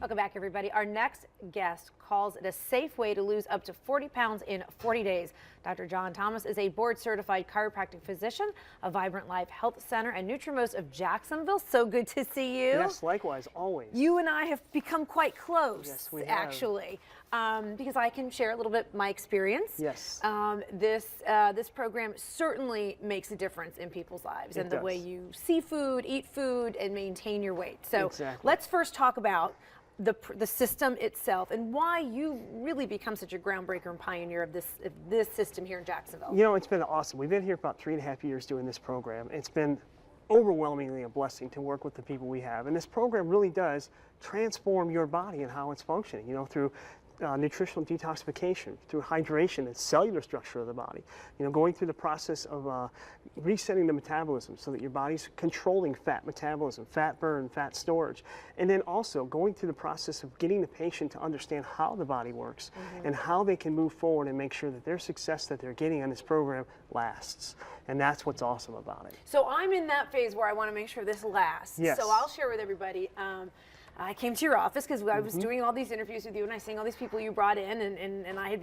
Welcome back, everybody. Our next guest calls it a safe way to lose up to 40 pounds in 40 days. Dr. John Thomas is a board-certified chiropractic physician, a Vibrant Life Health Center and Nutrimost of Jacksonville. So good to see you. Yes, likewise, always. You and I have become quite close, yes, we have. actually, because I can share a little bit my experience. Yes. This program certainly makes a difference in people's lives and the way you see food, eat food, and maintain your weight. So let's first talk about the system itself and why you really become such a groundbreaker and pioneer of this system here in Jacksonville. You know, it's been awesome. We've been here about 3.5 years doing this program. It's been overwhelmingly a blessing to work with the people we have. And this program really does transform your body and how it's functioning, you know, through nutritional detoxification, through hydration and cellular structure of the body. You know, going through the process of resetting the metabolism so that your body's controlling fat metabolism, fat burn, fat storage. And then also going through the process of getting the patient to understand how the body works and how they can move forward and make sure that their success that they're getting on this program lasts. And that's what's awesome about it. So I'm in that phase where I want to make sure this lasts. Yes. So I'll share with everybody. I came to your office because I was doing all these interviews with you and I seeing all these people you brought in and I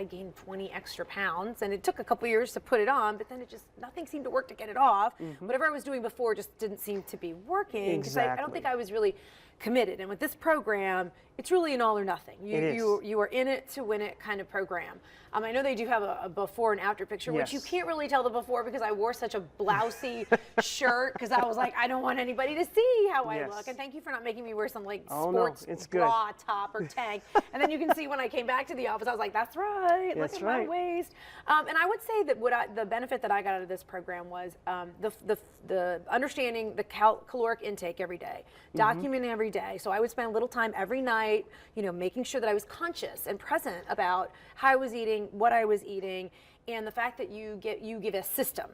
gained 20 extra pounds and it took a couple years to put it on, but then nothing seemed to work to get it off. Whatever I was doing before just didn't seem to be working because I don't think I was really committed. And with this program, it's really an all or nothing. You are in it to win it kind of program. I know they do have a before and after picture, which you can't really tell the before because I wore such a blousy shirt because I was like, I don't want anybody to see how I look. And thank you for not making me wear some like sports bra top or tank. And then you can see when I came back to the office, I was like, that's right, look at my waist. And I would say that the benefit that I got out of this program was the understanding the caloric intake every day, documenting every day. So I would spend a little time every night, you know, making sure that I was conscious and present about how I was eating, what I was eating, and the fact that you give a system,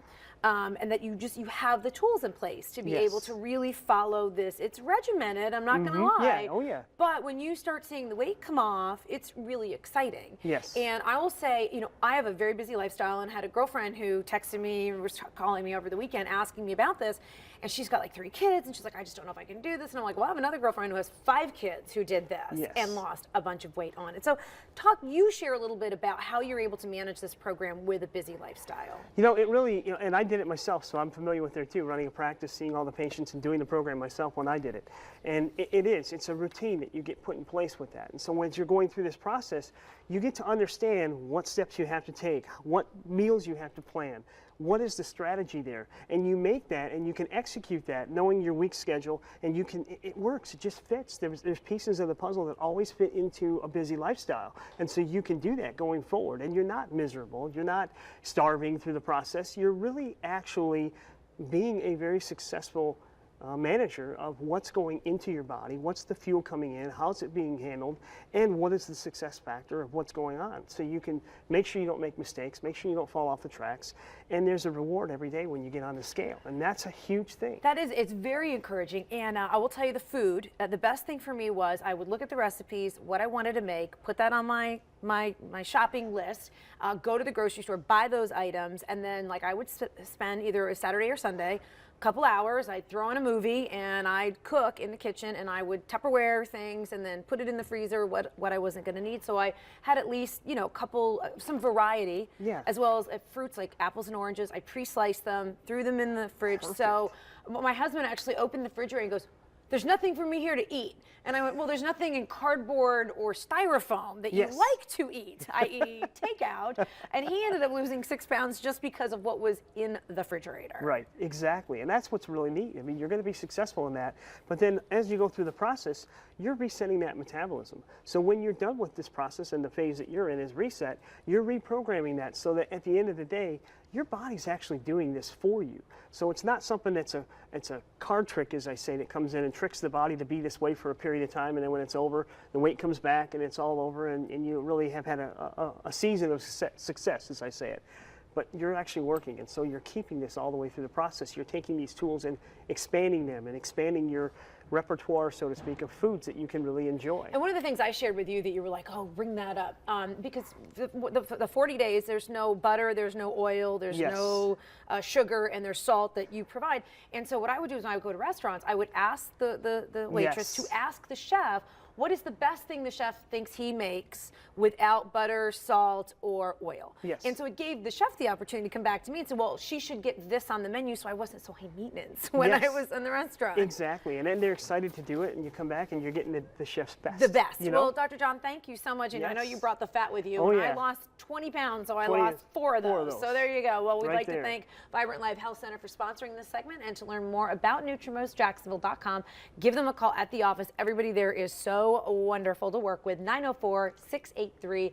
and that you have the tools in place to be able to really follow this. It's regimented, I'm not gonna lie. Yeah. Oh yeah. But when you start seeing the weight come off, it's really exciting. Yes. And I will say, you know, I have a very busy lifestyle and had a girlfriend who texted me and was calling me over the weekend asking me about this. And she's got like 3 kids and she's like, I just don't know if I can do this. And I'm like, well, I have another girlfriend who has 5 kids who did this and lost a bunch of weight on it. So you share a little bit about how you're able to manage this program with a busy lifestyle. You know, it really, you know, and I did it myself, so I'm familiar with it too, running a practice, seeing all the patients and doing the program myself when I did it. And it's a routine that you get put in place with that. And so when you're going through this process, you get to understand what steps you have to take, what meals you have to plan, what is the strategy there, and you make that and you can execute that knowing your week schedule, and you can, it works, it just fits. There's pieces of the puzzle that always fit into a busy lifestyle, and so you can do that going forward, and you're not miserable, you're not starving through the process, you're really actually being a very successful manager of what's going into your body, what's the fuel coming in, how's it being handled, and what is the success factor of what's going on. So you can make sure you don't make mistakes, make sure you don't fall off the tracks, and there's a reward every day when you get on the scale, and that's a huge thing. It's very encouraging, and I will tell you the food, the best thing for me was I would look at the recipes, what I wanted to make, put that on my shopping list, go to the grocery store, buy those items, and then like I would spend either a Saturday or Sunday couple hours, I'd throw on a movie and I'd cook in the kitchen and I would Tupperware things and then put it in the freezer what I wasn't going to need. So I had at least, you know, some variety, as well as fruits like apples and oranges. I pre-sliced them, threw them in the fridge. Perfect. So my husband actually opened the refrigerator and goes, there's nothing for me here to eat. And I went, well, there's nothing in cardboard or styrofoam that you like to eat, i.e. takeout. And he ended up losing 6 pounds just because of what was in the refrigerator. Right, exactly. And that's what's really neat. I mean, you're going to be successful in that. But then as you go through the process, you're resetting that metabolism. So when you're done with this process and the phase that you're in is reset, you're reprogramming that so that at the end of the day, your body's actually doing this for you. So it's not something that's it's a card trick, as I say, that comes in and tricks the body to be this way for a period of time, and then when it's over, the weight comes back and it's all over, and you really have had a season of success, as I say it. But you're actually working, and so you're keeping this all the way through the process. You're taking these tools and expanding them and expanding your repertoire, so to speak, of foods that you can really enjoy. And one of the things I shared with you that you were like, oh, bring that up, because the 40 days, there's no butter, there's no oil, there's no sugar, and there's salt that you provide. And so what I would do is when I would go to restaurants, I would ask the waitress to ask the chef, what is the best thing the chef thinks he makes without butter, salt, or oil. Yes. And so it gave the chef the opportunity to come back to me and say, well, she should get this on the menu so I wasn't so high maintenance when I was in the restaurant. Exactly. And then they're excited to do it, and you come back and you're getting the chef's best. The best. You know? Well, Dr. John, thank you so much. And I know you brought the fat with you. Oh, And yeah. I lost 20 pounds, so I 20 lost four of those. So there you go. Well, we'd Right like there. to thank Vibrant Life Health Center for sponsoring this segment, and to learn more about NutriMostJacksonville.com, give them a call at the office. Everybody there is so wonderful to work with. 904-683-8177.